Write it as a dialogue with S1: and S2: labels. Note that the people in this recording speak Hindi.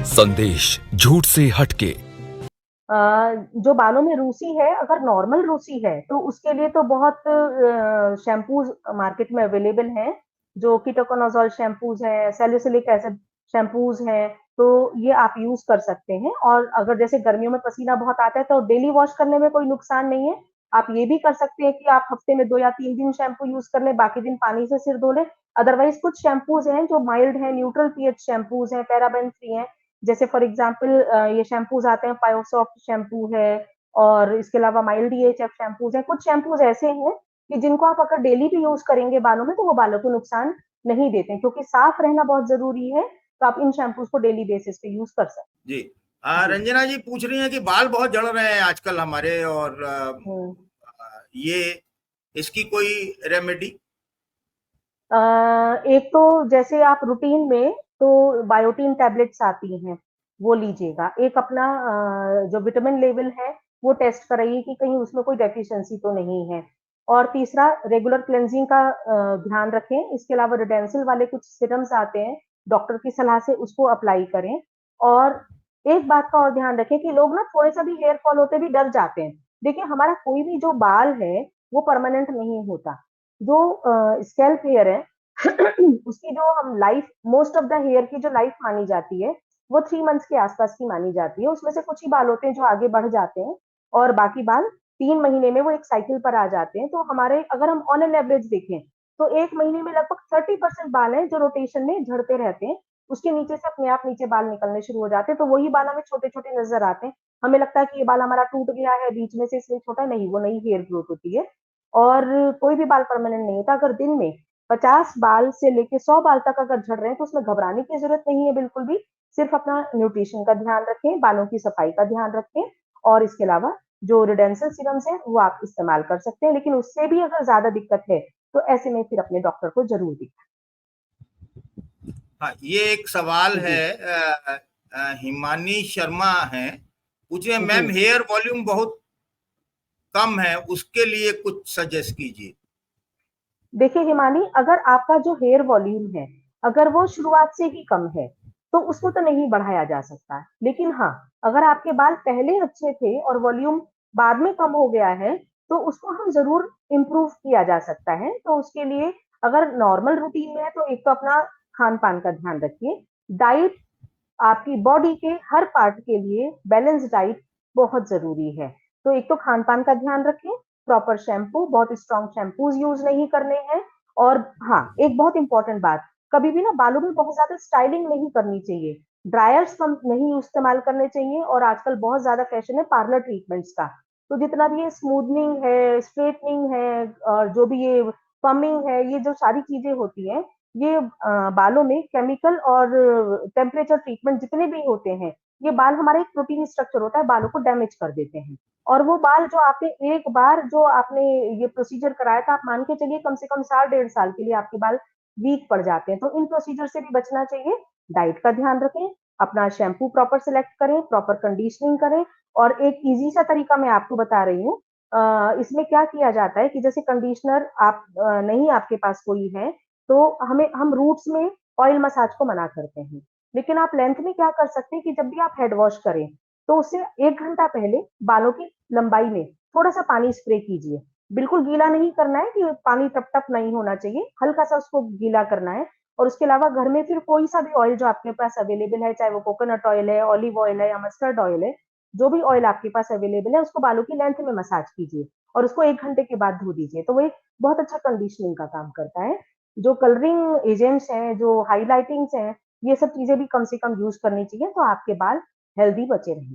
S1: संदेश झूठ से हटके।
S2: जो बालों में रूसी है, अगर नॉर्मल रूसी है तो उसके लिए तो बहुत शैम्पूज मार्केट में अवेलेबल हैं, जो कीटोकोनाजोल शैम्पूज हैं, सैलिसिलिक एसिड शैम्पूज हैं, तो ये आप यूज कर सकते हैं। और अगर जैसे गर्मियों में पसीना बहुत आता है तो डेली वॉश करने में कोई नुकसान नहीं है। आप ये भी कर सकते हैं कि आप हफ्ते में 2 या 3 दिन शैम्पू यूज कर लें, बाकी दिन पानी से सिर धो लें। अदरवाइज कुछ शैम्पूज हैं जो माइल्ड हैं, न्यूट्रल पीएच शैम्पूज हैं, पैराबेन फ्री हैं। जैसे फॉर एग्जाम्पल ये शैम्पूज आते हैं, पायोसॉफ्ट शैम्पू है, और इसके अलावा माइल्ड डीएचएफ शैम्पूज है। कुछ शैम्पूज ऐसे हैं कि जिनको आप अगर डेली भी यूज करेंगे बालों में तो वो बालों को नुकसान नहीं देते, क्योंकि साफ रहना बहुत जरूरी है। तो आप इन शैम्पूज को डेली बेसिस पे यूज कर सकते
S3: जी।
S2: हैं। जी।
S3: रंजना जी पूछ रही हैं कि बाल बहुत झड़ रहे हैं आजकल हमारे, और
S2: हम्म।
S3: ये इसकी कोई रेमेडी?
S2: एक तो जैसे आप रूटीन में तो बायोटीन टैबलेट्स आती हैं, वो लीजिएगा। एक अपना जो विटामिन लेवल है वो टेस्ट कराइए कि कहीं उसमें कोई डेफिशिएंसी तो नहीं है। और तीसरा, रेगुलर क्लेंजिंग का ध्यान रखें। इसके अलावा रिडेंसिल वाले कुछ सीरम्स आते हैं, डॉक्टर की सलाह से उसको अप्लाई करें। और एक बात का और ध्यान रखें कि लोग ना थोड़े सा भी हेयर फॉल होते भी डर जाते हैं। देखिए, हमारा कोई भी जो बाल है वो परमानेंट नहीं होता। जो स्कैल्प हेयर है उसकी जो हम life, most of the hair की जो लाइफ मानी जाती है वो 3 मंथ्स के आसपास की मानी जाती है। उसमें से कुछ ही बाल होते हैं जो आगे बढ़ जाते हैं, और बाकी बाल 3 महीने में वो एक साइकिल पर आ जाते हैं। तो हमारे, अगर हम ऑन एन एवरेज देखें तो 1 महीने में लगभग 30% बाल हैं जो रोटेशन में झड़ते रहते हैं। उसके नीचे से अपने आप नीचे बाल निकलने शुरू हो जाते हैं, तो वही बाल हमें छोटे छोटे नजर आते हैं। हमें लगता है कि ये बाल हमारा टूट गया है बीच में से इसलिए छोटा, नहीं, वो नई हेयर ग्रोथ होती है। और कोई भी बाल परमानेंट नहीं होता। अगर दिन में 50 बाल से लेके 100 बाल तक अगर झड़ रहे हैं तो उसमें घबराने की जरूरत नहीं है बिल्कुल भी। सिर्फ अपना न्यूट्रिशन का ध्यान रखें, बालों की सफाई का ध्यान रखें, और इसके अलावा जो रिडेंसल सीरम्स है वो आप इस्तेमाल कर सकते हैं। लेकिन उससे भी अगर ज्यादा दिक्कत है तो ऐसे में फिर अपने डॉक्टर को जरूर दिखाएं।
S3: हाँ, ये एक सवाल
S2: जी।
S3: है। हिमानी शर्मा है, पूछे
S2: जी।
S3: मैम हेयर वॉल्यूम बहुत कम है, उसके लिए कुछ सजेस्ट कीजिए।
S2: देखिए हिमानी, अगर आपका जो हेयर वॉल्यूम है अगर वो शुरुआत से ही कम है तो उसको तो नहीं बढ़ाया जा सकता। लेकिन हाँ, अगर आपके बाल पहले अच्छे थे और वॉल्यूम बाद में कम हो गया है तो उसको हम जरूर इम्प्रूव किया जा सकता है। तो उसके लिए अगर नॉर्मल रूटीन में है तो एक तो अपना खान पान का ध्यान रखिए। डाइट, आपकी बॉडी के हर पार्ट के लिए बैलेंस डाइट बहुत जरूरी है। तो एक तो खान पान का ध्यान रखें, प्रॉपर शैम्पू, बहुत स्ट्रॉन्ग शैम्पूज यूज नहीं करने हैं। और हाँ, एक बहुत इंपॉर्टेंट बात, कभी भी ना बालों में बहुत ज्यादा स्टाइलिंग नहीं करनी चाहिए। ड्रायर्स कम नहीं इस्तेमाल करने चाहिए। और आजकल बहुत ज्यादा फैशन है पार्लर ट्रीटमेंट्स का। तो जितना भी ये स्मूथनिंग है, स्ट्रेटनिंग है, और जो भी ये पमिंग है, ये जो सारी चीजें होती हैं, ये बालों में केमिकल और टेम्परेचर ट्रीटमेंट जितने भी होते हैं, ये बाल, हमारा एक प्रोटीन स्ट्रक्चर होता है, बालों को डैमेज कर देते हैं। और वो बाल जो आपने एक बार जो आपने ये प्रोसीजर कराया था, आप मान के चलिए कम से कम साल 1.5 साल के लिए आपके बाल वीक पड़ जाते हैं। तो इन प्रोसीजर से भी बचना चाहिए। डाइट का ध्यान रखें, अपना शैम्पू प्रॉपर सिलेक्ट करें, प्रॉपर कंडीशनिंग करें। और एक इजी सा तरीका मैं आपको बता रही हूँ। इसमें क्या किया जाता है कि जैसे कंडीशनर आप नहीं आपके पास कोई है तो हम रूट्स में ऑयल मसाज को मना करते हैं। लेकिन आप लेंथ में क्या कर सकते हैं कि जब भी आप हेड वॉश करें तो उससे 1 घंटा पहले बालों की लंबाई में थोड़ा सा पानी स्प्रे कीजिए। बिल्कुल गीला नहीं करना है, कि पानी टप टप नहीं होना चाहिए, हल्का सा उसको गीला करना है। और उसके अलावा घर में फिर कोई सा भी ऑयल जो आपके पास अवेलेबल है, चाहे वो कोकोनट ऑयल है, ऑलिव ऑयल है या मस्टर्ड ऑयल है, जो भी ऑयल आपके पास अवेलेबल है उसको बालों की लेंथ में मसाज कीजिए और उसको 1 घंटे के बाद धो दीजिए। तो वो एक बहुत अच्छा कंडीशनिंग का काम करता है। जो कलरिंग एजेंट्स हैं, जो हाइलाइटिंग्स हैं, ये सब चीजें भी कम से कम यूज करनी चाहिए तो आपके बाल हेल्दी बचे रहेंगे।